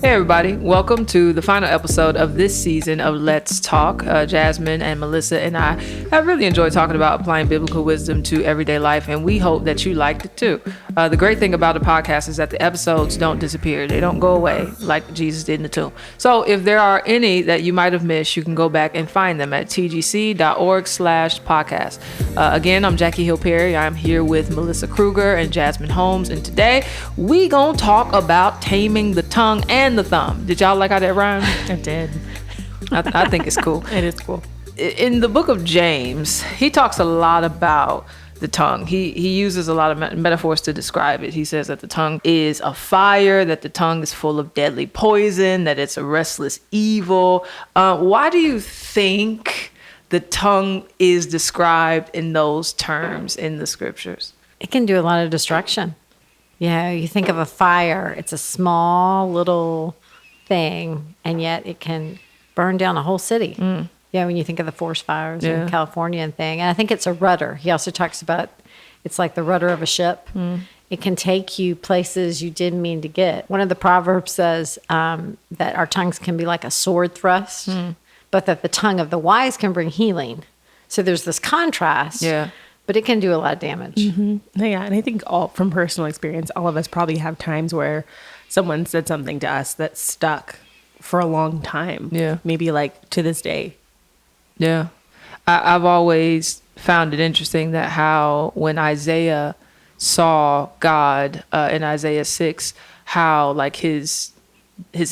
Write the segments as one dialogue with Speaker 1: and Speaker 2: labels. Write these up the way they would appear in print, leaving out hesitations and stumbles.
Speaker 1: Hey everybody, welcome to the final episode of this season of Let's Talk. Jasmine and Melissa and I have really enjoyed talking about applying biblical wisdom to everyday life, and we hope that you liked it too. The great thing about the podcast is that the episodes don't disappear. They don't go away like Jesus did in the tomb. So if there are any that you might have missed, you can go back and find them at tgc.org/podcast. Again, I'm Jackie Hill Perry. I'm here with Melissa Kruger and Jasmine Holmes, and today we gonna talk about taming the tongue and the thumb. Did y'all like how that rhymed?
Speaker 2: I did.
Speaker 1: I think it's cool.
Speaker 2: It is cool.
Speaker 1: In the book of James, he talks a lot about the tongue. He uses a lot of metaphors to describe it. He says that the tongue is a fire, that the tongue is full of deadly poison, that it's a restless evil. Why do you think the tongue is described in those terms in the scriptures?
Speaker 2: It can do a lot of destruction. Yeah, you think of a fire, it's a small little thing, and yet it can burn down a whole city. Yeah, when you think of the forest fires in California and thing. And I think it's a rudder. He also talks about it's like the rudder of a ship. It can take you places you didn't mean to get. One of the Proverbs says that our tongues can be like a sword thrust, but that the tongue of the wise can bring healing. So there's this contrast.
Speaker 1: Yeah.
Speaker 2: But it can do a lot of damage.
Speaker 3: Yeah, and I think from personal experience, all of us probably have times where someone said something to us that stuck for a long time.
Speaker 1: Yeah.
Speaker 3: Maybe like to this day.
Speaker 1: Yeah. I've always found it interesting that how when Isaiah saw God in Isaiah 6, how like his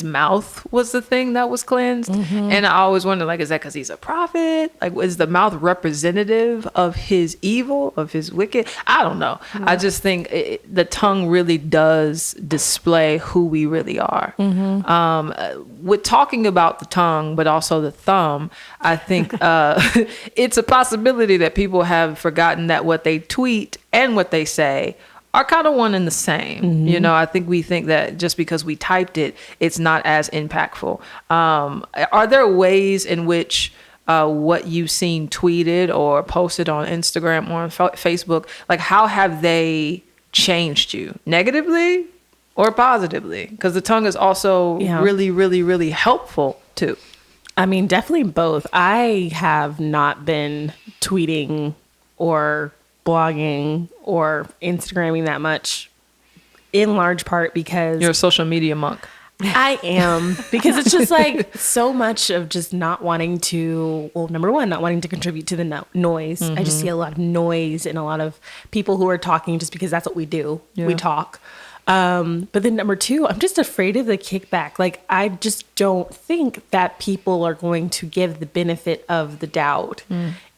Speaker 1: mouth was the thing that was cleansed. And I always wonder, like, is that because he's a prophet? Like, is the mouth representative of his evil, of his wicked? I don't know. I just think the tongue really does display who we really are. With talking about the tongue, but also the thumb, I think it's a possibility that people have forgotten that what they tweet and what they say are kind of one and the same. You know, I think we think that just because we typed it, it's not as impactful. Are there ways in which what you've seen tweeted or posted on Instagram or on Facebook, like how have they changed you negatively or positively? Because the tongue is also really, really, really helpful too.
Speaker 3: I mean, definitely both. I have not been tweeting or blogging or Instagramming that much, in large part because
Speaker 1: You're a social media monk.
Speaker 3: I am, because it's just like so much of just not wanting to, well, number one, not wanting to contribute to the noise. I just see a lot of noise and a lot of people who are talking just because that's what we do. We talk. But then number two, I'm just afraid of the kickback. Like, I just don't think that people are going to give the benefit of the doubt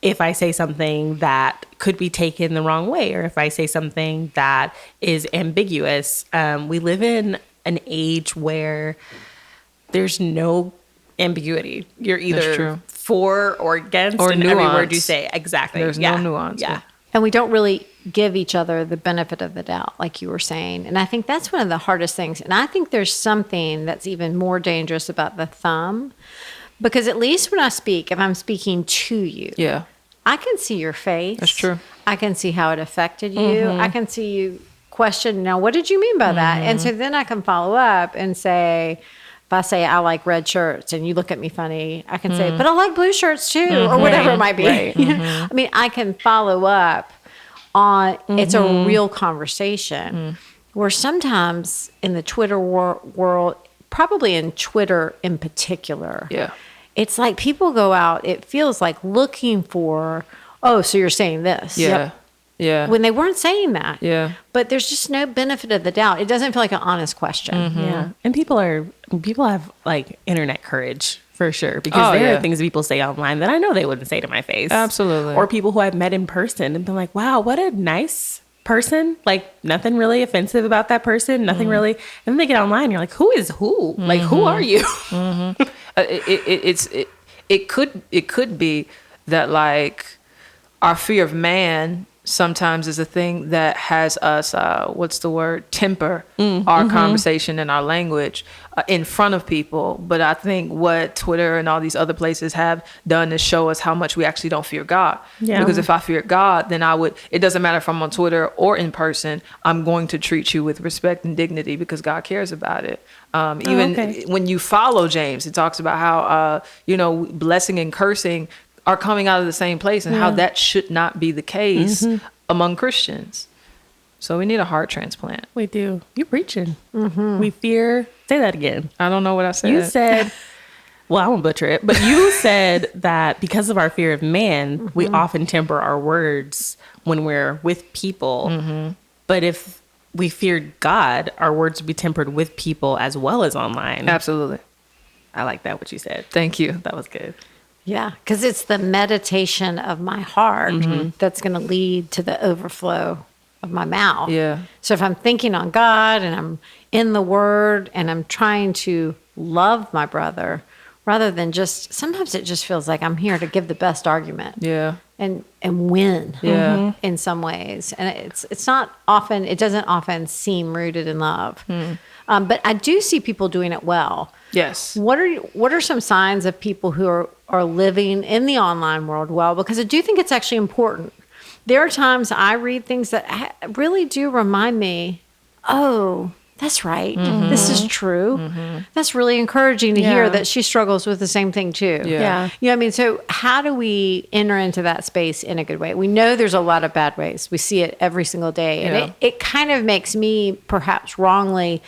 Speaker 3: if I say something that could be taken the wrong way, or if I say something that is ambiguous. We live in an age where there's no ambiguity. You're either for or against
Speaker 1: or
Speaker 3: in
Speaker 1: nuance.
Speaker 3: every word you say. Exactly.
Speaker 1: There's no nuance.
Speaker 3: Yeah.
Speaker 2: And we don't really give each other the benefit of the doubt, like you were saying. And I think that's one of the hardest things. And I think there's something that's even more dangerous about the thumb, because at least when I speak, if I'm speaking to you, I can see your face.
Speaker 1: That's true.
Speaker 2: I can see how it affected you. I can see you question, now, what did you mean by that? And so then I can follow up and say, if I say I like red shirts and you look at me funny, I can say, but I like blue shirts too, or whatever it might be.
Speaker 1: Right.
Speaker 2: I mean, I can follow up on, it's a real conversation where sometimes in the Twitter world, probably in Twitter in particular, it's like people go out, it feels like looking for, oh, so you're saying this. When they weren't saying that. But there's just no benefit of the doubt. It doesn't feel like an honest question.
Speaker 3: Yeah. And people have like internet courage for sure, because there are things people say online that I know they wouldn't say to my face.
Speaker 1: Absolutely.
Speaker 3: Or people who I've met in person and been like, wow, what a nice person. Like, nothing really offensive about that person. Nothing really. And then they get online and you're like, who is who? Like, who are you?
Speaker 1: It could be that, like, our fear of man sometimes is a thing that has us, temper our conversation and our language in front of people. But I think what Twitter and all these other places have done is show us how much we actually don't fear God.
Speaker 3: Yeah.
Speaker 1: Because if I feared God, then it doesn't matter if I'm on Twitter or in person, I'm going to treat you with respect and dignity because God cares about it. When you follow James, it talks about how, blessing and cursing are coming out of the same place and how that should not be the case among Christians. So we need a heart transplant.
Speaker 3: We do. You preaching. We fear. Say that again.
Speaker 1: I don't know what I said.
Speaker 3: You said, well, I won't butcher it, but you said that because of our fear of man, we often temper our words when we're with people. But if we feared God, our words would be tempered with people as well as online.
Speaker 1: Absolutely.
Speaker 3: I like that, what you said.
Speaker 1: Thank you.
Speaker 3: That was good.
Speaker 2: Yeah, because it's the meditation of my heart that's going to lead to the overflow of my mouth.
Speaker 1: Yeah.
Speaker 2: So if I'm thinking on God and I'm in the Word and I'm trying to love my brother, rather than sometimes it just feels like I'm here to give the best argument.
Speaker 1: Yeah.
Speaker 2: And win.
Speaker 1: Yeah.
Speaker 2: In some ways, and it's not often. It doesn't often seem rooted in love. But I do see people doing it well.
Speaker 1: Yes.
Speaker 2: What are some signs of people who are living in the online world well? Because I do think it's actually important. There are times I read things that really do remind me, oh, that's right. This is true. That's really encouraging to hear that she struggles with the same thing too.
Speaker 1: Yeah.
Speaker 2: You know what I mean? So how do we enter into that space in a good way? We know there's a lot of bad ways. We see it every single day. And it kind of makes me perhaps wrongly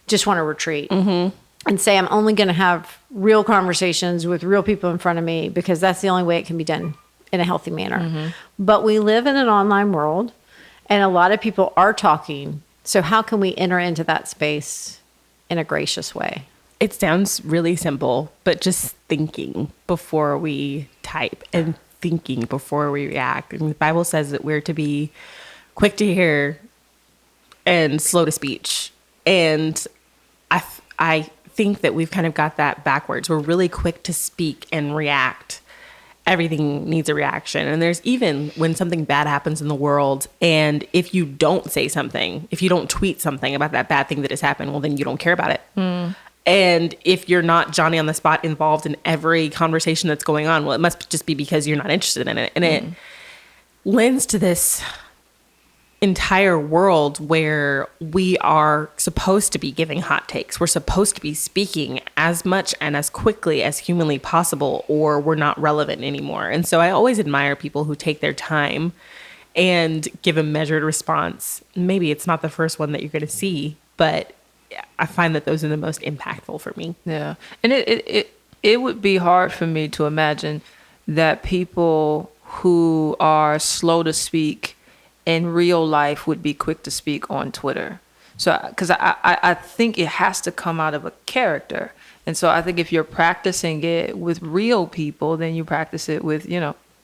Speaker 2: just want to retreat and say I'm only going to have real conversations with real people in front of me because that's the only way it can be done in a healthy manner. But we live in an online world and a lot of people are talking. So how can we enter into that space in a gracious way?
Speaker 3: It sounds really simple, but just thinking before we type and thinking before we react. And the Bible says that we're to be quick to hear and slow to speech. And I think that we've kind of got that backwards. We're really quick to speak and react. Everything needs a reaction. And there's even when something bad happens in the world, and if you don't say something, if you don't tweet something about that bad thing that has happened, well, then you don't care about it. And if you're not Johnny on the spot involved in every conversation that's going on, well, it must just be because you're not interested in it. And it lends to this entire world where we are supposed to be giving hot takes. We're supposed to be speaking as much and as quickly as humanly possible, or we're not relevant anymore. And so I always admire people who take their time and give a measured response. Maybe it's not the first one that you're going to see, but I find that those are the most impactful for me.
Speaker 1: Yeah. And it would be hard for me to imagine that people who are slow to speak in real life would be quick to speak on Twitter. So, because I think it has to come out of a character. And so I think if you're practicing it with real people, then you practice it with,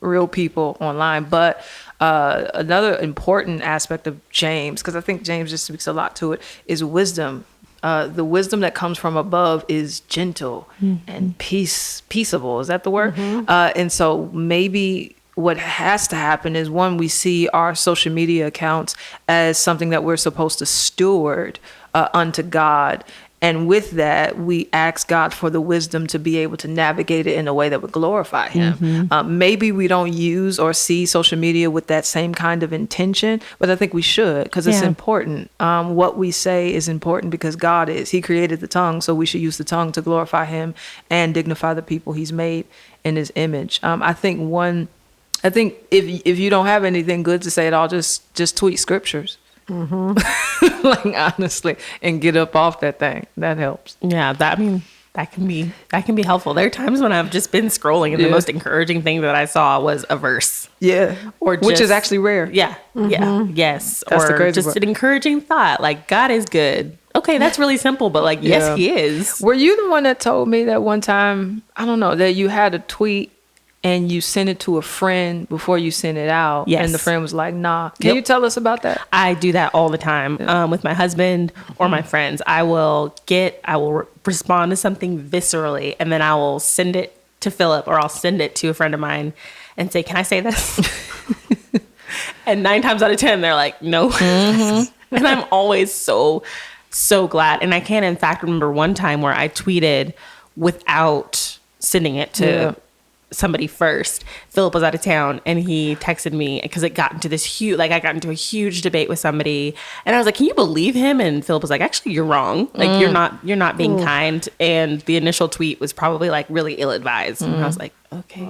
Speaker 1: real people online. But another important aspect of James, because I think James just speaks a lot to it, is wisdom. The wisdom that comes from above is gentle and peaceable. Is that the word? And so maybe what has to happen is, one, we see our social media accounts as something that we're supposed to steward unto God. And with that, we ask God for the wisdom to be able to navigate it in a way that would glorify him. Maybe we don't use or see social media with that same kind of intention, but I think we should, because it's important. What we say is important because God is. He created the tongue, so we should use the tongue to glorify him and dignify the people he's made in his image. I think if you don't have anything good to say at all, just tweet scriptures. Like, honestly, and get up off that thing. That helps.
Speaker 3: Yeah, that can be helpful. There are times when I've just been scrolling and the most encouraging thing that I saw was a verse.
Speaker 1: Yeah. Which is actually rare.
Speaker 3: Yeah. Yeah. Yes.
Speaker 1: That's the
Speaker 3: or
Speaker 1: crazy
Speaker 3: just
Speaker 1: part.
Speaker 3: an encouraging thought, like, God is good. Okay, that's really simple, but like, yes, he is.
Speaker 1: Were you the one that told me that one time, I don't know, that you had a tweet and you sent it to a friend before you sent it out?
Speaker 3: Yes.
Speaker 1: And the friend was like, nah. Can you tell us about that?
Speaker 3: I do that all the time with my husband or my friends. I will respond to something viscerally, and then I will send it to Philip, or I'll send it to a friend of mine and say, can I say this? And 9 times out of 10, they're like, no. And I'm always so glad. And I can, in fact, remember one time where I tweeted without sending it to somebody first. Philip was out of town and he texted me because it got into this huge, like I got into a huge debate with somebody and I was like, can you believe him? And Philip was like, actually, you're wrong. Like you're not being kind. And the initial tweet was probably like really ill-advised. And I was like, okay.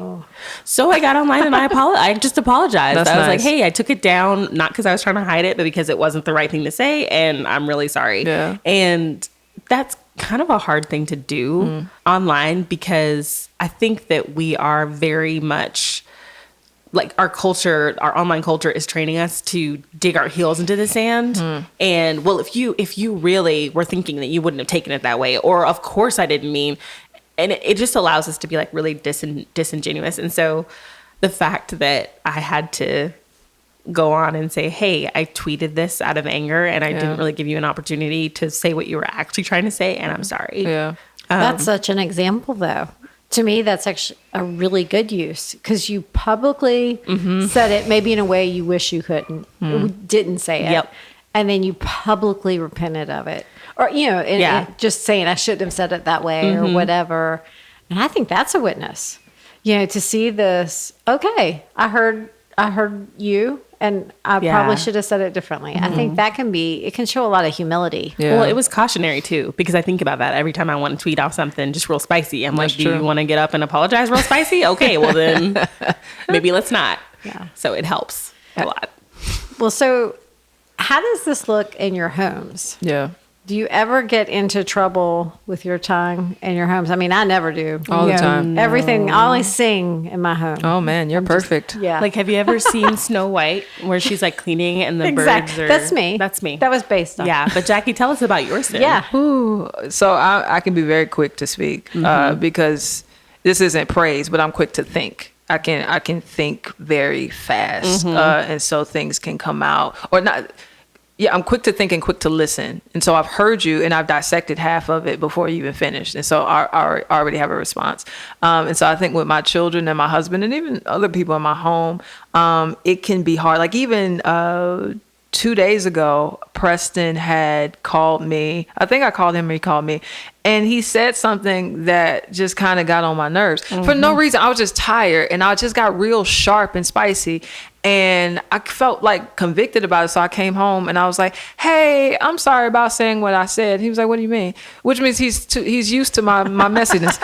Speaker 3: So I got online and I just apologized.
Speaker 1: That's
Speaker 3: I was
Speaker 1: nice.
Speaker 3: like, hey, I took it down, not because I was trying to hide it, but because it wasn't the right thing to say. And I'm really sorry.
Speaker 1: Yeah.
Speaker 3: And that's kind of a hard thing to do online because I think that we are very much like our online culture is training us to dig our heels into the sand. And well, if you really were thinking that you wouldn't have taken it that way, or of course I didn't mean, and it just allows us to be like really disingenuous. And so the fact that I had to go on and say, hey, I tweeted this out of anger and I didn't really give you an opportunity to say what you were actually trying to say, and I'm sorry.
Speaker 1: Yeah.
Speaker 2: That's such an example, though. To me, that's actually a really good use because you publicly said it maybe in a way you wish you didn't say it.
Speaker 3: Yep.
Speaker 2: And then you publicly repented of it. Or, and just saying I shouldn't have said it that way or whatever. And I think that's a witness. To see this, okay, I heard you, and I probably should have said it differently. I think that it can show a lot of humility.
Speaker 1: Yeah.
Speaker 3: Well, it was cautionary too, because I think about that every time I want to tweet off something just real spicy. I'm like, do you want to get up and apologize real spicy? Okay, well then maybe let's not.
Speaker 2: Yeah.
Speaker 3: So it helps a lot.
Speaker 2: Well, so how does this look in your homes?
Speaker 1: Yeah.
Speaker 2: Do you ever get into trouble with your tongue in your homes? I mean, I never do.
Speaker 1: All the time.
Speaker 2: Everything, I only sing in my home.
Speaker 1: Oh man, you're perfect.
Speaker 2: Yeah.
Speaker 3: Like, have you ever seen Snow White where she's like cleaning and the birds are...
Speaker 2: That's me.
Speaker 3: That's me.
Speaker 2: That was based on.
Speaker 3: Yeah, but Jackie, tell us about your sin.
Speaker 2: Yeah.
Speaker 1: Ooh. So I can be very quick to speak because this isn't praise, but I'm quick to think. I can think very fast, and so things can come out or not. Yeah, I'm quick to think and quick to listen. And so I've heard you and I've dissected half of it before you even finished. And so I already have a response. And so I think with my children and my husband and even other people in my home, it can be hard. Like even 2 days ago, Preston had called me. I think I called him or he called me. And he said something that just kind of got on my nerves. For no reason. I was just tired and I just got real sharp and spicy. And I felt like convicted about it. So I came home and I was like, hey, I'm sorry about saying what I said. He was like, what do you mean? Which means he's used to my messiness.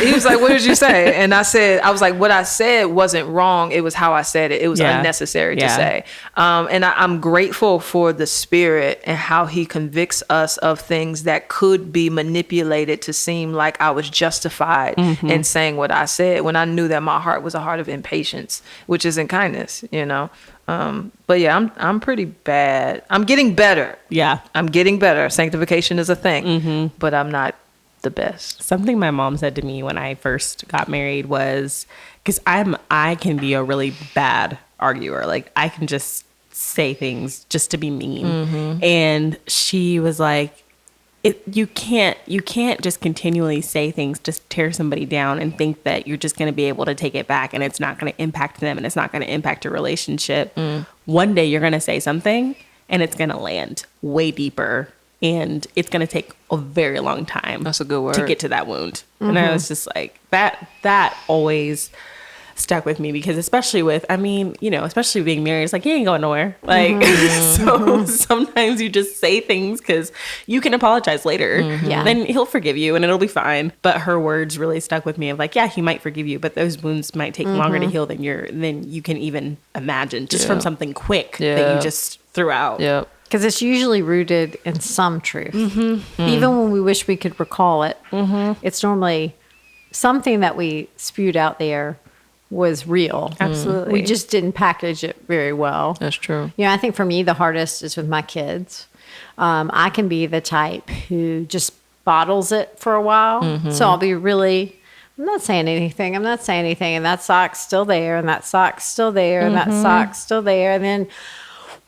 Speaker 1: He was like, what did you say? And I was like, what I said wasn't wrong. It was how I said it. It was unnecessary to say. And I'm grateful for the Spirit and how he convicts us of things that could be manipulated to seem like I was justified in saying what I said when I knew that my heart was a heart of impatience, which isn't kindness, but yeah, I'm pretty bad. I'm getting better. Yeah. I'm getting better. Sanctification is a thing, but I'm not the best.
Speaker 3: Something my mom said to me when I first got married was, because I can be a really bad arguer. Like I can just say things just to be mean. And she was like, you can't just continually say things, just tear somebody down and think that you're just going to be able to take it back and it's not going to impact them and it's not going to impact your relationship. One day you're going to say something and it's going to land way deeper and it's going to take a very long time.
Speaker 1: That's a good word.
Speaker 3: To get to that wound. And I was just like, that always stuck with me because especially being married, it's like, you ain't going nowhere. Like, so sometimes you just say things because you can apologize later.
Speaker 2: Yeah.
Speaker 3: Then he'll forgive you and it'll be fine. But her words really stuck with me of like, yeah, he might forgive you, but those wounds might take longer to heal than you can even imagine just from something quick that you just threw out.
Speaker 1: Yep.
Speaker 2: Because it's usually rooted in some truth. Even when we wish we could recall it, it's normally something that we spewed out there was real.
Speaker 3: Absolutely.
Speaker 2: We just didn't package it very well.
Speaker 1: That's true.
Speaker 2: I think for me, the hardest is with my kids. I can be the type who just bottles it for a while. So I'll be really, I'm not saying anything. And that sock's still there. And that sock's still there. And that sock's still there. And then,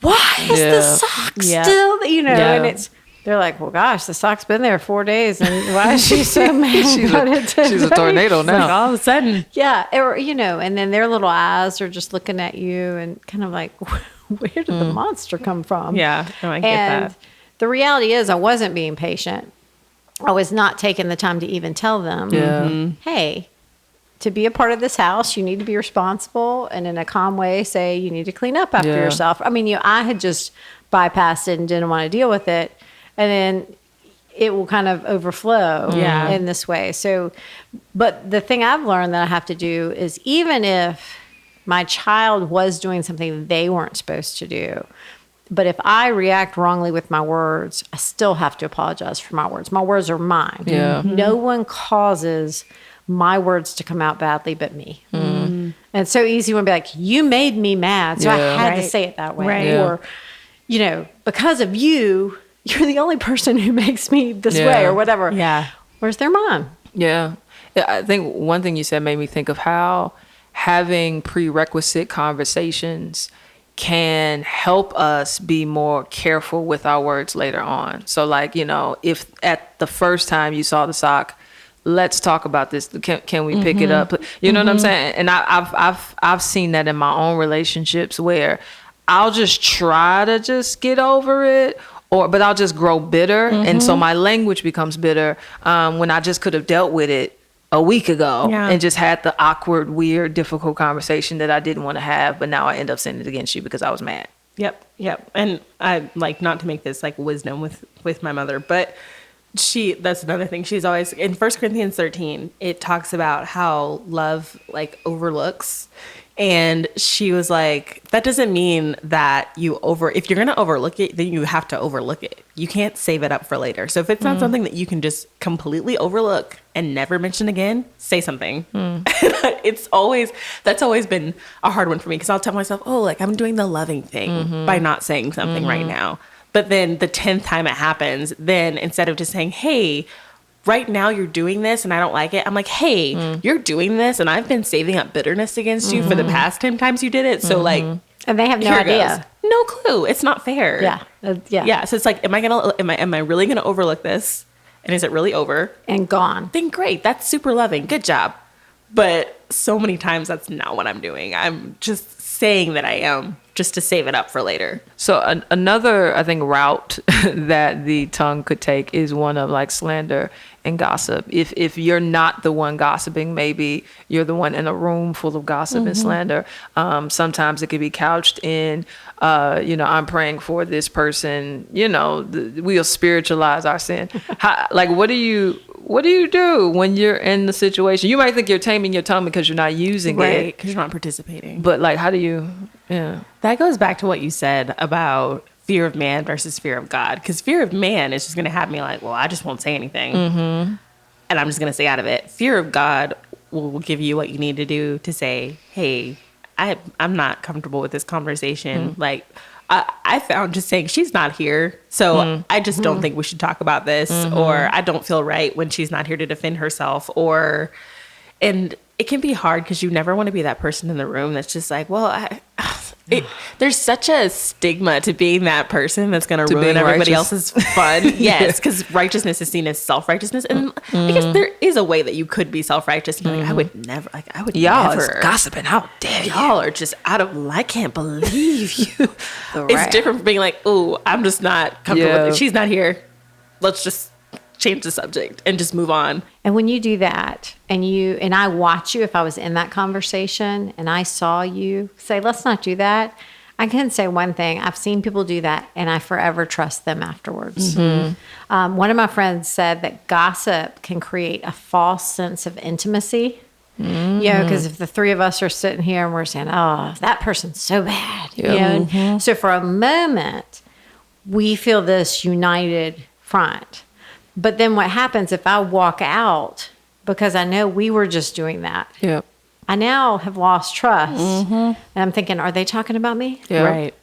Speaker 2: why is the sock still, and they're like, well, gosh, the sock's been there 4 days, and why is she so mad about it
Speaker 1: She's a
Speaker 2: today?
Speaker 1: tornado
Speaker 3: Like
Speaker 1: now.
Speaker 3: all of a sudden.
Speaker 2: Yeah, or, and then their little eyes are just looking at you and kind of like, where did the monster come from?
Speaker 3: Yeah, no, I get
Speaker 2: and
Speaker 3: that.
Speaker 2: the reality is I wasn't being patient. I was not taking the time to even tell them,
Speaker 1: Yeah.
Speaker 2: hey, to be a part of this house, you need to be responsible, and in a calm way say you need to clean up after
Speaker 1: Yeah.
Speaker 2: yourself. I mean, I had just bypassed it and didn't want to deal with it, and then it will kind of overflow
Speaker 3: Yeah.
Speaker 2: in this way. So, but the thing I've learned that I have to do is, even if my child was doing something they weren't supposed to do, but if I react wrongly with my words, I still have to apologize for my words. My words are mine.
Speaker 1: Yeah.
Speaker 2: No one causes my words to come out badly but me. And it's so easy when be like, you made me mad, so I
Speaker 1: Yeah.
Speaker 2: had to
Speaker 3: Right.
Speaker 2: say it that way.
Speaker 3: Right.
Speaker 1: Yeah.
Speaker 2: Or, because of you, you're the only person who makes me this
Speaker 1: Yeah.
Speaker 2: way or whatever.
Speaker 3: Yeah.
Speaker 2: Where's their mom?
Speaker 1: Yeah. I think one thing you said made me think of how having prerequisite conversations can help us be more careful with our words later on. So like, if at the first time you saw the sock, let's talk about this. Can we pick it up? You know what I'm saying? And I've seen that in my own relationships where I'll just try to just get over it, but I'll just grow bitter. And so my language becomes bitter when I just could have dealt with it a week ago
Speaker 3: Yeah.
Speaker 1: and just had the awkward, weird, difficult conversation that I didn't want to have. But now I end up saying it against you because I was mad.
Speaker 3: Yep. And I like, not to make this like wisdom with my mother, but that's another thing. She's always in 1 Corinthians 13, it talks about how love like overlooks. And she was like, that doesn't mean that if you're going to overlook it, then you have to overlook it. You can't save it up for later. So if it's not something that you can just completely overlook and never mention again, say something. That's always been a hard one for me, because I'll tell myself, oh, like I'm doing the loving thing by not saying something right now. But then the 10th time it happens, then instead of just saying, hey, right now you're doing this and I don't like it, I'm like, hey, you're doing this and I've been saving up bitterness against you for the past 10 times you did it. So like,
Speaker 2: And they have no
Speaker 3: here it
Speaker 2: idea.
Speaker 3: goes. No clue. It's not fair.
Speaker 2: Yeah.
Speaker 3: Yeah. So it's like, am I really going to overlook this? And is it really over?
Speaker 2: And gone.
Speaker 3: Then great. That's super loving. Good job. But so many times that's not what I'm doing. I'm just saying that I am, just to save it up for later.
Speaker 1: So another, I think, route that the tongue could take is one of like slander and gossip. If you're not the one gossiping, maybe you're the one in a room full of gossip and slander. Sometimes it could be couched in, I'm praying for this person. We'll spiritualize our sin. What do you do when you're in the situation? You might think you're taming your tongue because you're not using
Speaker 3: Right.
Speaker 1: it,
Speaker 3: Because you're not participating.
Speaker 1: but like, how do you? Yeah.
Speaker 3: That goes back to what you said about fear of man versus fear of God. Because fear of man is just going to have me like, well, I just won't say anything. And I'm just going to stay out of it. Fear of God will give you what you need to do to say, hey, I'm not comfortable with this conversation. Like, I found just saying she's not here. So I just don't think we should talk about this. Or I don't feel right when she's not here to defend herself. And it can be hard because you never want to be that person in the room that's just like, well, there's such a stigma to being that person that's going to ruin
Speaker 1: being
Speaker 3: everybody
Speaker 1: righteous.
Speaker 3: else's fun. Yes, because righteousness is seen as self-righteousness. And I guess there is a way that you could be self-righteous. And I would never,
Speaker 1: Y'all
Speaker 3: never.
Speaker 1: is gossiping. How dare
Speaker 3: Y'all are just I can't believe you.
Speaker 2: The
Speaker 3: It's
Speaker 2: wrath.
Speaker 3: different from being like, oh, I'm just not comfortable
Speaker 1: Yeah.
Speaker 3: with it. She's not here. Let's just change the subject and just move on.
Speaker 2: And when you do that, and I watch you, if I was in that conversation and I saw you say, let's not do that, I can say one thing. I've seen people do that, and I forever trust them afterwards. One of my friends said that gossip can create a false sense of intimacy. Because if the three of us are sitting here and we're saying, oh, that person's so bad. So for a moment, we feel this united front. But then what happens if I walk out because I know we were just doing that?
Speaker 1: Yeah.
Speaker 2: I now have lost trust. And I'm thinking, are they talking about me?
Speaker 1: Yeah.
Speaker 3: Right.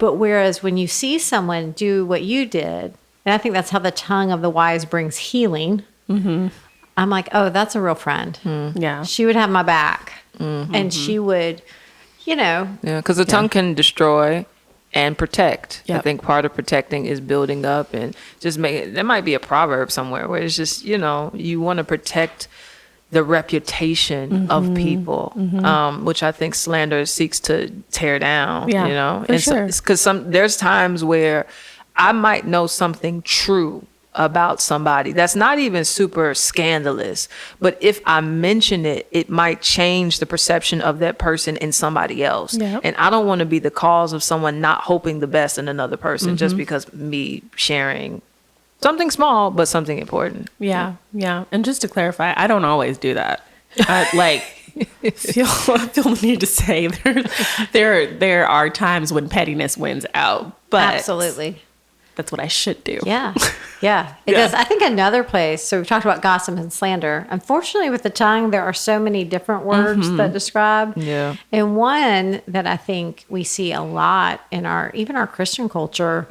Speaker 2: But whereas when you see someone do what you did, and I think that's how the tongue of the wise brings healing, I'm like, oh, that's a real friend.
Speaker 3: Yeah.
Speaker 2: She would have my back. And she would,
Speaker 1: Yeah, because the tongue can destroy and protect. I
Speaker 3: Yep.
Speaker 1: think part of protecting is building up and just making, there might be a proverb somewhere where it's just, you know, you want to protect the reputation of people, which I think slander seeks to tear down,
Speaker 3: Yeah,
Speaker 1: you know,
Speaker 3: for sure.
Speaker 1: because there's times where I might know something true about somebody that's not even super scandalous, but if I mention it, it might change the perception of that person in somebody else.
Speaker 3: Yep.
Speaker 1: And I don't want to be the cause of someone not hoping the best in another person just because me sharing something small but something important.
Speaker 3: Yeah. And just to clarify, I don't always do that. I feel the need to say there are times when pettiness wins out, but
Speaker 2: Absolutely.
Speaker 3: that's what I should do.
Speaker 2: Yeah. Yeah. It does. I think another place, so we've talked about gossip and slander. Unfortunately, with the tongue, there are so many different words that describe.
Speaker 1: Yeah.
Speaker 2: And one that I think we see a lot in even our Christian culture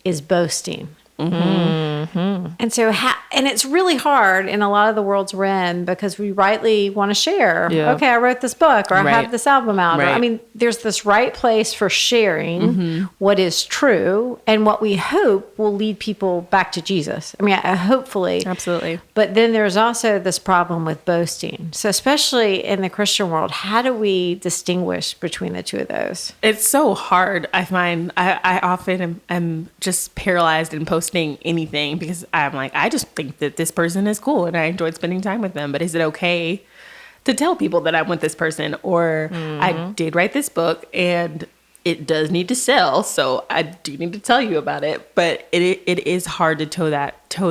Speaker 2: is boasting. And so, and it's really hard in a lot of the worlds we're in because we rightly want to share.
Speaker 1: Yeah.
Speaker 2: Okay, I wrote this book, or I
Speaker 3: Right.
Speaker 2: have this album out. Or, I
Speaker 3: Right.
Speaker 2: mean, there's this right place for sharing what is true and what we hope will lead people back to Jesus. I mean, hopefully.
Speaker 3: Absolutely.
Speaker 2: But then there's also this problem with boasting. So, especially in the Christian world, how do we distinguish between the two of those?
Speaker 3: It's so hard. I find I often am just paralyzed in posting anything because I'm like, I just think that this person is cool and I enjoyed spending time with them. But is it okay to tell people that I'm with this person? Or I did write this book and it does need to sell, so I do need to tell you about it. But it is hard to toe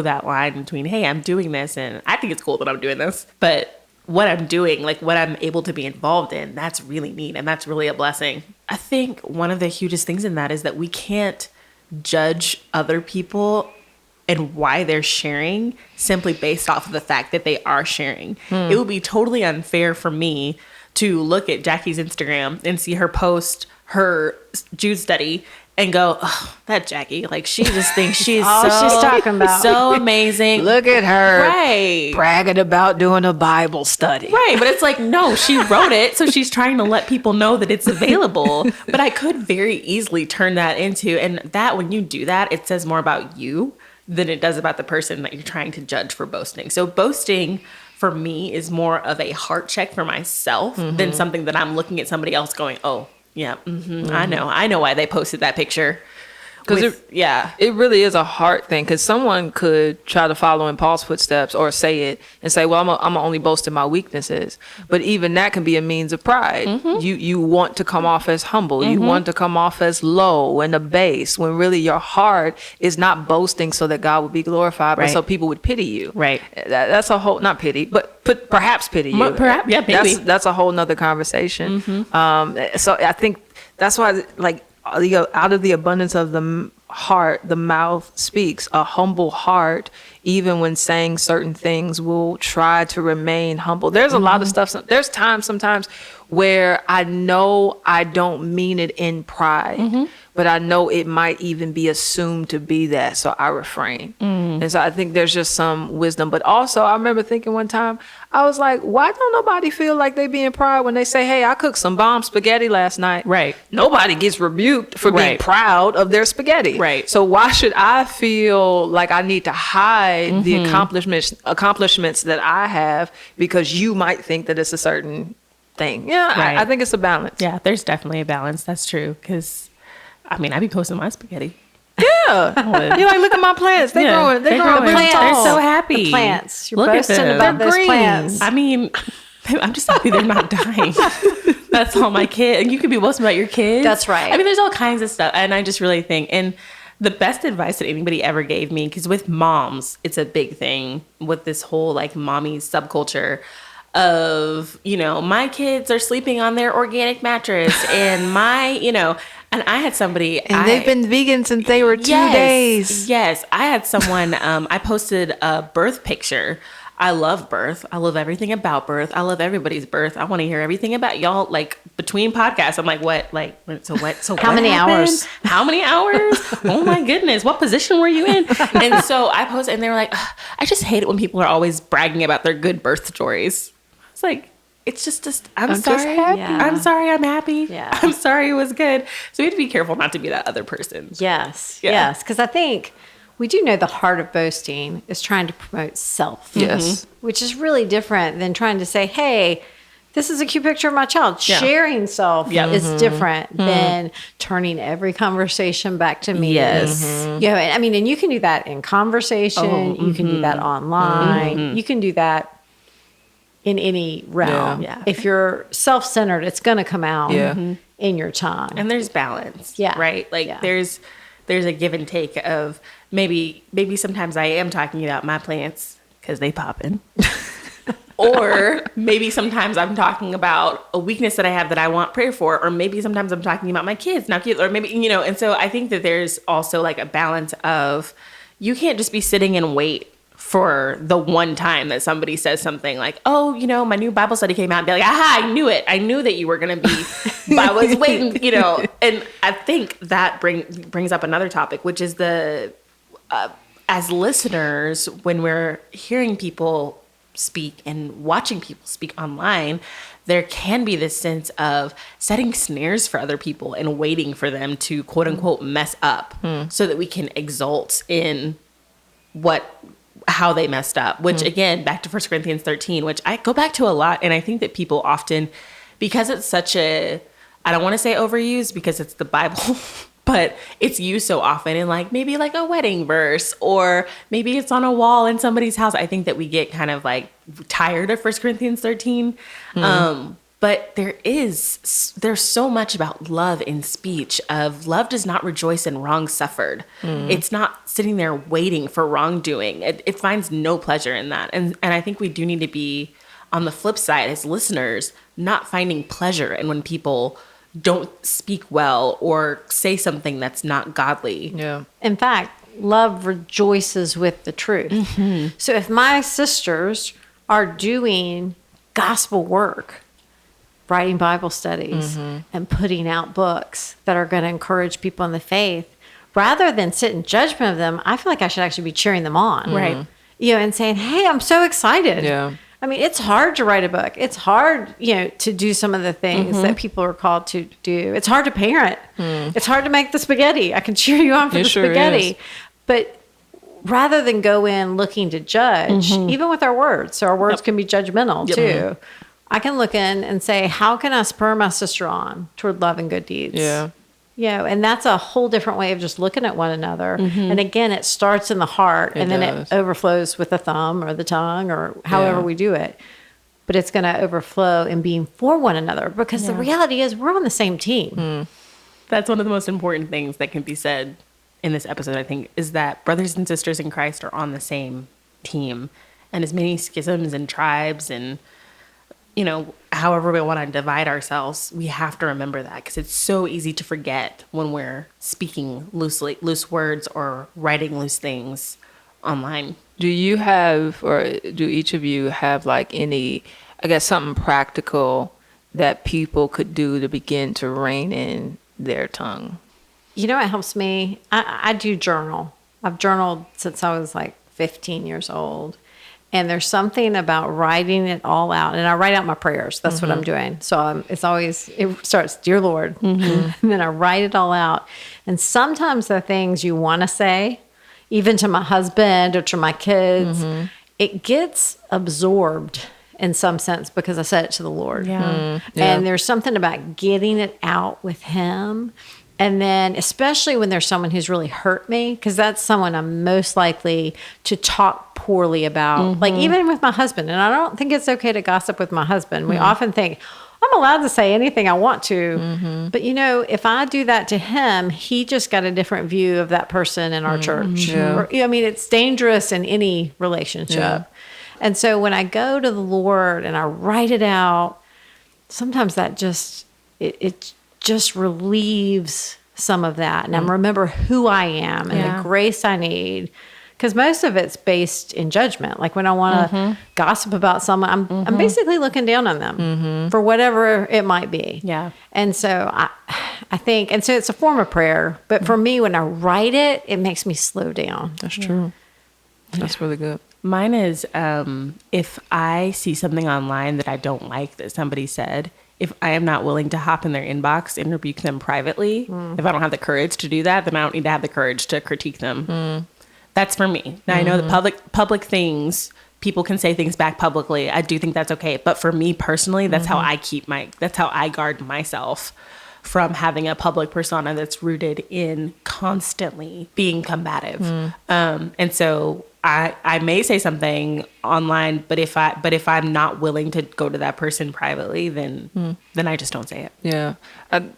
Speaker 3: that line between, hey, I'm doing this and I think it's cool that I'm doing this, but what I'm doing, like what I'm able to be involved in, that's really neat and that's really a blessing. I think one of the hugest things in that is that we can't judge other people and why they're sharing simply based off of the fact that they are sharing. It would be totally unfair for me to look at Jackie's Instagram and see her post her Jude study and go, oh, that Jackie, like she just thinks she's
Speaker 2: She's talking about.
Speaker 3: so amazing.
Speaker 1: Look at her
Speaker 3: Right.
Speaker 1: bragging about doing a Bible study.
Speaker 3: Right, but it's like, no, she wrote it, so she's trying to let people know that it's available. But I could very easily turn that into, and that when you do that, it says more about you than it does about the person that you're trying to judge for boasting. So boasting for me is more of a heart check for myself than something that I'm looking at somebody else going, oh, yeah, I know why they posted that picture.
Speaker 1: Because
Speaker 3: yeah.
Speaker 1: it really is a heart thing. Because someone could try to follow in Paul's footsteps or say it and say, well, I'm only boasting my weaknesses. But even that can be a means of pride. You want to come off as humble. You want to come off as low and abased when really your heart is not boasting so that God would be glorified, but
Speaker 3: Right.
Speaker 1: so people would pity you.
Speaker 3: Right.
Speaker 1: That's a whole, not pity, but perhaps pity you.
Speaker 3: Perhaps, yeah, maybe.
Speaker 1: That's a whole nother conversation. So I think that's why, like, out of the abundance of the heart, the mouth speaks. A humble heart, even when saying certain things, will try to remain humble. There's a lot of stuff. There's times sometimes where I know I don't mean it in pride, but I know it might even be assumed to be that. So I refrain. And so I think there's just some wisdom. But also, I remember thinking one time, I was like, why don't nobody feel like they be in pride when they say, hey, I cooked some bomb spaghetti last night?
Speaker 3: Right.
Speaker 1: Nobody gets rebuked for being
Speaker 3: Right.
Speaker 1: proud of their spaghetti.
Speaker 3: Right.
Speaker 1: So why should I feel like I need to hide the accomplishments that I have because you might think that it's a certain thing? Yeah,
Speaker 3: Right.
Speaker 1: I think it's a balance.
Speaker 3: Yeah, there's definitely a balance. That's true. Because, I mean, I be posting my spaghetti.
Speaker 1: Yeah. You're like, look at my plants. They're growing. They're growing.
Speaker 3: They're
Speaker 2: Plants.
Speaker 3: so happy.
Speaker 2: The plants. You're
Speaker 3: Look at
Speaker 2: boasting
Speaker 3: them.
Speaker 2: about
Speaker 1: They're
Speaker 2: those
Speaker 1: green.
Speaker 2: plants.
Speaker 3: I mean, I'm just happy they're not dying. That's all my kids. And you could be boasting about your kids.
Speaker 2: That's right.
Speaker 3: I mean, there's all kinds of stuff. And I just really think, and the best advice that anybody ever gave me, because with moms, it's a big thing with this whole like mommy subculture of, you know, my kids are sleeping on their organic mattress and my, you know, and I had somebody.
Speaker 1: And they've been vegan since they were 2 days.
Speaker 3: Yes. I had someone, I posted a birth picture. I love birth. I love everything about birth. I love everybody's birth. I want to hear everything about y'all. Like between podcasts, I'm like, what? Like, so what? So
Speaker 2: How
Speaker 3: what
Speaker 2: many
Speaker 3: happened?
Speaker 2: hours?
Speaker 3: How many hours? Oh my goodness. What position were you in? And so I posted and they were like, I just hate it when people are always bragging about their good birth stories. It's like, it's just I'm
Speaker 1: just
Speaker 3: sorry.
Speaker 1: happy.
Speaker 2: Yeah.
Speaker 3: I'm sorry. I'm happy.
Speaker 2: Yeah.
Speaker 3: I'm sorry it was good. So we have to be careful not to be that other person.
Speaker 2: Yes.
Speaker 3: Yeah.
Speaker 2: Yes. Because I think we do know the heart of boasting is trying to promote self.
Speaker 1: Yes.
Speaker 2: Which is really different than trying to say, hey, this is a cute picture of my child.
Speaker 3: Yeah.
Speaker 2: Sharing self
Speaker 3: Yep.
Speaker 2: is different than turning every conversation back to me.
Speaker 3: Yes.
Speaker 2: You know, and I mean, and you can do that in conversation. You can do that online. You can do that in any realm.
Speaker 3: Yeah.
Speaker 2: If you're self-centered, it's going to come out
Speaker 1: Yeah.
Speaker 2: in your tongue.
Speaker 3: And there's balance.
Speaker 2: Yeah.
Speaker 3: Right. Like
Speaker 2: Yeah.
Speaker 3: there's a give and take of maybe sometimes I am talking about my plants because they poppin'. Or maybe sometimes I'm talking about a weakness that I have that I want prayer for, or maybe sometimes I'm talking about my kids now, or maybe, and so I think that there's also like a balance of you can't just be sitting and wait for the one time that somebody says something like, oh, my new Bible study came out, and be like, aha, I knew it. I knew that you were going to be, I was waiting, and I think that brings up another topic, which is as listeners, when we're hearing people speak and watching people speak online, there can be this sense of setting snares for other people and waiting for them to quote unquote mess up so that we can exult in how they messed up, which again, back to 1 Corinthians 13, which I go back to a lot. And I think that people often, because it's such I don't want to say overused because it's the Bible, but it's used so often in like maybe like a wedding verse, or maybe it's on a wall in somebody's house. I think that we get kind of like tired of 1 Corinthians 13. But there's so much about love in speech of love does not rejoice in wrong suffered. It's not sitting there waiting for wrongdoing. It finds no pleasure in that. And I think we do need to be on the flip side as listeners, not finding pleasure in when people don't speak well or say something that's not godly.
Speaker 1: Yeah.
Speaker 2: In fact, love rejoices with the truth. So if my sisters are doing gospel work, writing Bible studies and putting out books that are going to encourage people in the faith, rather than sit in judgment of them, I feel like I should actually be cheering them on.
Speaker 3: Right.
Speaker 2: And saying, hey, I'm so excited.
Speaker 1: Yeah.
Speaker 2: I mean, it's hard to write a book. It's hard, to do some of the things that people are called to do. It's hard to parent. It's hard to make the spaghetti. I can cheer you on for
Speaker 1: It
Speaker 2: the
Speaker 1: sure
Speaker 2: spaghetti.
Speaker 1: is.
Speaker 2: But rather than go in looking to judge, even with our words, so our words can be judgmental too. I can look in and say, how can I spur my sister on toward love and good deeds?
Speaker 1: Yeah.
Speaker 2: And that's a whole different way of just looking at one another. And again, it starts in the heart and then
Speaker 1: does.
Speaker 2: it overflows with the thumb or the tongue or however we do it. But it's going to overflow in being for one another because the reality is we're on the same team.
Speaker 3: That's one of the most important things that can be said in this episode, I think, is that brothers and sisters in Christ are on the same team. And as many schisms and tribes and however we want to divide ourselves, we have to remember that because it's so easy to forget when we're speaking loose words or writing loose things online.
Speaker 1: Do you have, or do each of you have like any, I guess, something practical that people could do to begin to rein in their tongue?
Speaker 2: It helps me. I do journal. I've journaled since I was like 15 years old. And there's something about writing it all out. And I write out my prayers. That's what I'm doing. So it starts, Dear Lord. And then I write it all out. And sometimes the things you want to say, even to my husband or to my kids, it gets absorbed in some sense because I said it to the Lord.
Speaker 3: Yeah.
Speaker 2: And there's something about getting it out with him. And then especially when there's someone who's really hurt me, because that's someone I'm most likely to talk poorly about, like even with my husband. And I don't think it's okay to gossip with my husband. We often think, I'm allowed to say anything I want to. But, if I do that to him, he just got a different view of that person in our church.
Speaker 1: Yeah.
Speaker 2: It's dangerous in any relationship.
Speaker 1: Yeah.
Speaker 2: And so when I go to the Lord and I write it out, sometimes that just, it just relieves some of that. And I remember who I am and the grace I need. Because most of it's based in judgment. Like when I want to gossip about someone, I'm basically looking down on them for whatever it might be.
Speaker 3: Yeah.
Speaker 2: And so I think, and so it's a form of prayer. But for me, when I write it, it makes me slow down.
Speaker 1: That's true. That's really good.
Speaker 3: Mine is if I see something online that I don't like that somebody said, if I am not willing to hop in their inbox and rebuke them privately, if I don't have the courage to do that, then I don't need to have the courage to critique them. That's for me. Now I know that public things, people can say things back publicly. I do think that's okay. But for me personally, that's how that's how I guard myself from having a public persona that's rooted in constantly being combative. And so I may say something online, but if I'm not willing to go to that person privately, then I just don't say it.
Speaker 1: Yeah.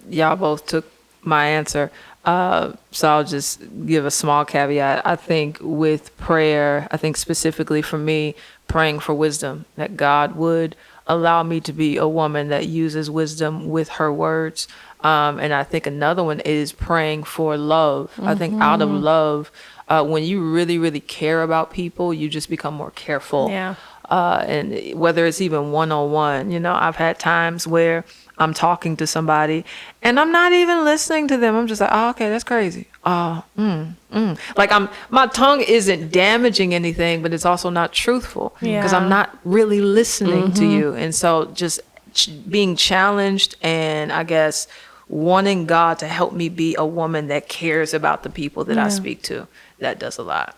Speaker 1: Y'all both took my answer. So I'll just give a small caveat. I think with prayer, I think specifically for me, praying for wisdom, that God would allow me to be a woman that uses wisdom with her words. And I think another one is praying for love. I think out of love, when you really, really care about people, you just become more careful.
Speaker 3: Yeah.
Speaker 1: And whether it's even one-on-one, I've had times where I'm talking to somebody and I'm not even listening to them. I'm just like, oh, okay, that's crazy. Like my tongue isn't damaging anything, but it's also not truthful because I'm not really listening to you. And so just being challenged and I guess wanting God to help me be a woman that cares about the people that I speak to, that does a lot.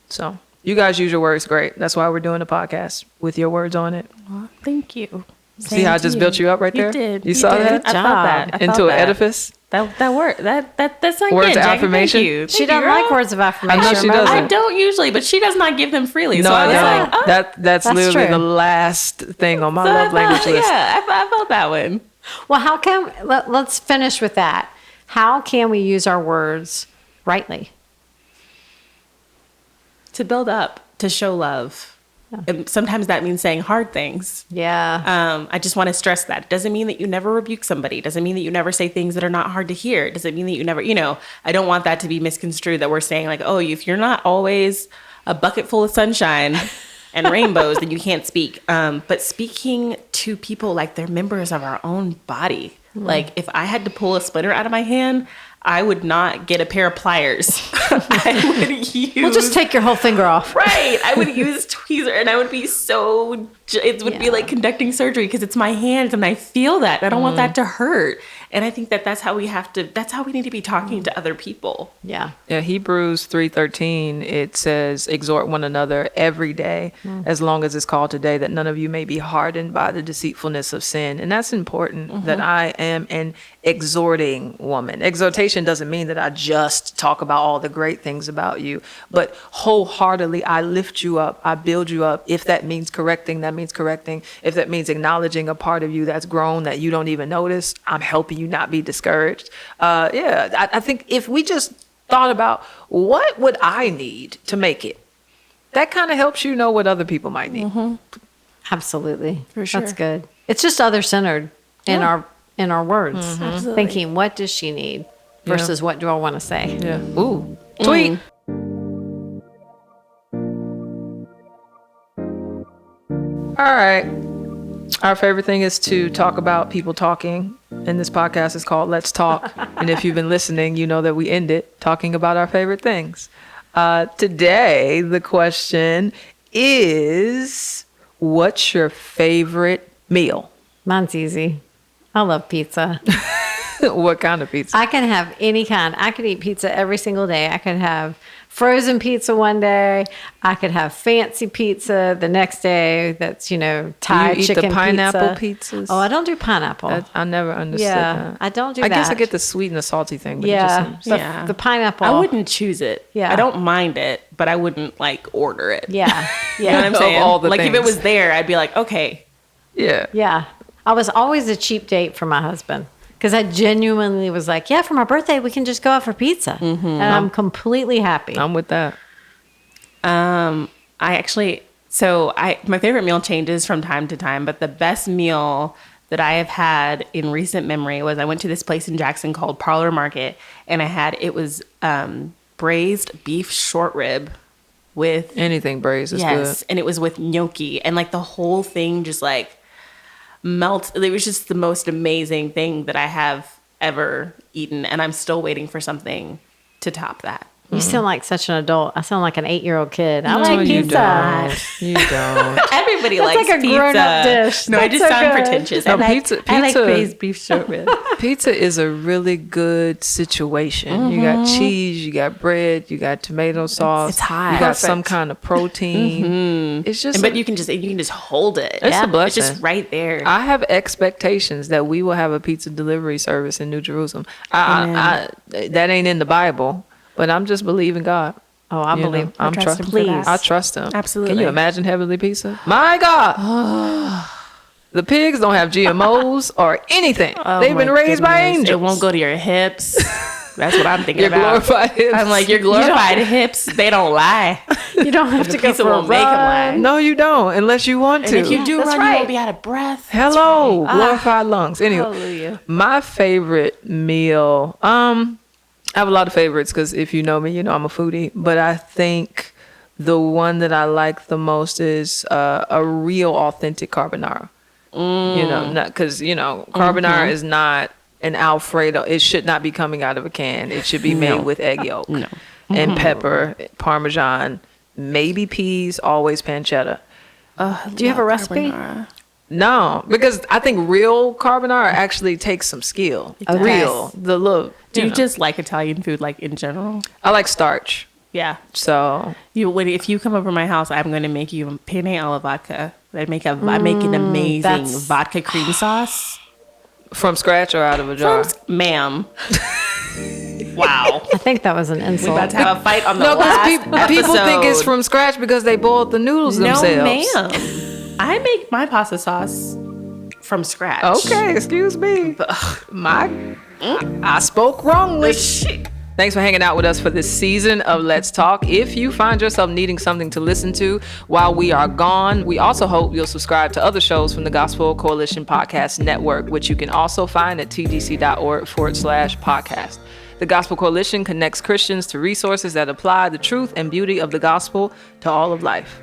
Speaker 1: So you guys use your words great. That's why we're doing a podcast with your words on it.
Speaker 3: Well, thank you.
Speaker 1: See how I just built you up right there?
Speaker 3: You did.
Speaker 1: You saw that?
Speaker 3: I felt that.
Speaker 1: Into an edifice?
Speaker 3: That worked. That's not
Speaker 1: Words
Speaker 3: good,
Speaker 1: of
Speaker 3: Jackie.
Speaker 1: affirmation?
Speaker 3: Thank you.
Speaker 2: She doesn't like words of affirmation.
Speaker 1: I know she doesn't.
Speaker 3: I don't usually, but she does not give them freely.
Speaker 1: No,
Speaker 3: so
Speaker 1: I
Speaker 3: was
Speaker 1: don't.
Speaker 3: like, oh.
Speaker 1: That's literally
Speaker 2: true.
Speaker 1: the last thing on my
Speaker 3: So
Speaker 1: love language list.
Speaker 3: Yeah, I felt that one.
Speaker 2: Well, how can let's finish with that. How can we use our words rightly?
Speaker 3: To build up, to show love. And sometimes that means saying hard things.
Speaker 2: Yeah.
Speaker 3: I just want to stress that. It doesn't mean that you never rebuke somebody. It doesn't mean that you never say things that are not hard to hear. It doesn't mean that you never, I don't want that to be misconstrued that we're saying like, oh, if you're not always a bucket full of sunshine and rainbows, then you can't speak. But speaking to people like they're members of our own body. Like if I had to pull a splinter out of my hand, I would not get a pair of pliers. I would use...
Speaker 2: We'll just take your whole finger off.
Speaker 3: Right. I would use tweezer and I would be it would be like conducting surgery because it's my hands and I feel that. I don't want that to hurt. And I think that's how we need to be talking to other people.
Speaker 2: Yeah.
Speaker 1: Yeah, Hebrews 3:13, it says, exhort one another every day, as long as it's called today, that none of you may be hardened by the deceitfulness of sin. And that's important, that I am an exhorting woman. Exhortation doesn't mean that I just talk about all the great things about you, but wholeheartedly, I lift you up, I build you up. If that means correcting, that means correcting. If that means acknowledging a part of you that's grown that you don't even notice, I'm helping you not be discouraged. I think if we just thought about what would I need to make it, that kind of helps you know what other people might need.
Speaker 2: Absolutely.
Speaker 3: For sure.
Speaker 2: That's good. It's just other-centered in our words.
Speaker 3: Absolutely.
Speaker 2: Thinking, what does she need versus what do I want to say?
Speaker 1: Yeah. Ooh. Tweet. All right. Our favorite thing is to talk about people talking. And this podcast is called Let's Talk. And if you've been listening, you know that we end it talking about our favorite things. Today, the question is, what's your favorite meal?
Speaker 2: Mine's easy. I love pizza.
Speaker 1: What kind of pizza?
Speaker 2: I can have any kind. I could eat pizza every single day. I could have frozen pizza one day. I could have fancy pizza the next day. That's, Thai
Speaker 1: Do you eat
Speaker 2: chicken
Speaker 1: the pineapple
Speaker 2: pizza.
Speaker 1: pizzas?
Speaker 2: Oh, I don't do pineapple.
Speaker 1: I never understood that.
Speaker 2: I don't do
Speaker 1: I
Speaker 2: that.
Speaker 1: guess I get the sweet and the salty thing. But
Speaker 2: Yeah,
Speaker 1: it just seems...
Speaker 2: the pineapple.
Speaker 3: I wouldn't choose it.
Speaker 2: Yeah.
Speaker 3: I don't mind it, but I wouldn't order it.
Speaker 2: Yeah,
Speaker 3: You know what I'm
Speaker 1: Of
Speaker 3: saying?
Speaker 1: all the
Speaker 3: If it
Speaker 1: things.
Speaker 3: was there, I'd be like, okay.
Speaker 1: Yeah.
Speaker 2: yeah. I was always a cheap date for my husband because I genuinely was like, yeah, for my birthday, we can just go out for pizza. And I'm completely happy.
Speaker 1: I'm with that.
Speaker 3: My favorite meal changes from time to time, but the best meal that I have had in recent memory was I went to this place in Jackson called Parlor Market, and it was braised beef short rib with
Speaker 1: Anything braised is
Speaker 3: yes,
Speaker 1: good.
Speaker 3: and it was with gnocchi, and the whole thing just melt. It was just the most amazing thing that I have ever eaten, and I'm still waiting for something to top that.
Speaker 2: You sound like such an adult. I sound like an 8-year-old kid. I
Speaker 1: No,
Speaker 2: like
Speaker 1: you
Speaker 2: pizza.
Speaker 1: don't. You don't.
Speaker 3: Everybody
Speaker 2: That's
Speaker 3: likes
Speaker 2: like a
Speaker 3: pizza.
Speaker 2: grown-up dish.
Speaker 3: No, I
Speaker 2: That's
Speaker 3: just
Speaker 2: so
Speaker 3: sound
Speaker 2: good.
Speaker 3: pretentious.
Speaker 1: No,
Speaker 3: I like
Speaker 1: pizza-
Speaker 3: braised beef shortbread.
Speaker 1: Pizza is a really good situation. You got cheese, you got bread, you got tomato sauce.
Speaker 3: It's hot.
Speaker 1: You got
Speaker 3: Perfect.
Speaker 1: some kind of protein. It's just,
Speaker 3: But you can just hold it.
Speaker 1: It's a blessing.
Speaker 3: It's just right there.
Speaker 1: I have expectations that we will have a pizza delivery service in New Jerusalem. That ain't in the Bible, but I'm just believing God.
Speaker 2: Oh, I
Speaker 1: You
Speaker 2: believe.
Speaker 1: know, I'm
Speaker 3: trust him for
Speaker 2: Please.
Speaker 3: that.
Speaker 1: I trust him.
Speaker 3: Absolutely.
Speaker 1: Can you imagine heavenly pizza? My God. The pigs don't have GMOs or anything.
Speaker 3: Oh
Speaker 1: They've
Speaker 3: my
Speaker 1: been raised by
Speaker 3: goodness.
Speaker 1: angels.
Speaker 3: It won't go to your hips. That's what I'm thinking
Speaker 1: Your
Speaker 3: about.
Speaker 1: glorified hips.
Speaker 3: I'm like, your glorified hips, they don't lie.
Speaker 2: You don't have
Speaker 3: The
Speaker 2: to go
Speaker 3: pizza
Speaker 2: for a
Speaker 3: won't make 'em lie.
Speaker 2: run.
Speaker 1: No, you don't, unless you want
Speaker 3: And
Speaker 1: to.
Speaker 3: if you do
Speaker 2: That's
Speaker 3: run, you
Speaker 2: right.
Speaker 3: won't be out of breath.
Speaker 1: Hello, glorified lungs. Anyway,
Speaker 3: Hallelujah.
Speaker 1: my favorite meal. I have a lot of favorites because if you know me, you know I'm a foodie. But I think the one that I like the most is a real authentic carbonara. You know, not because carbonara is not an Alfredo. It should not be coming out of a can. It should be made with egg yolk and pepper, Parmesan, maybe peas, always pancetta.
Speaker 2: Do you have a recipe?
Speaker 1: No, because I think real carbonara actually takes some skill.
Speaker 2: Okay.
Speaker 1: Real, the look.
Speaker 3: Do you
Speaker 1: know.
Speaker 3: just like Italian food, like in general?
Speaker 1: I like starch.
Speaker 3: Yeah.
Speaker 1: So
Speaker 3: If you come over my house, I'm going to make you penne alla vodka. I make an amazing
Speaker 2: that's-
Speaker 3: vodka cream sauce.
Speaker 1: from scratch or out of a jar?
Speaker 3: Ma'am. Wow.
Speaker 2: I think that was an
Speaker 3: We're
Speaker 2: insult.
Speaker 3: about to have a fight on the
Speaker 1: No,
Speaker 3: last
Speaker 1: because people think it's
Speaker 3: episode.
Speaker 1: from scratch because they boiled the noodles
Speaker 3: No,
Speaker 1: themselves.
Speaker 3: ma'am. I make my pasta sauce from scratch.
Speaker 1: Okay, excuse me. I spoke wrongly. Thanks for hanging out with us for this season of Let's Talk. If you find yourself needing something to listen to while we are gone, we also hope you'll subscribe to other shows from the Gospel Coalition Podcast Network, which you can also find at tgc.org/podcast. The Gospel Coalition connects Christians to resources that apply the truth and beauty of the gospel to all of life.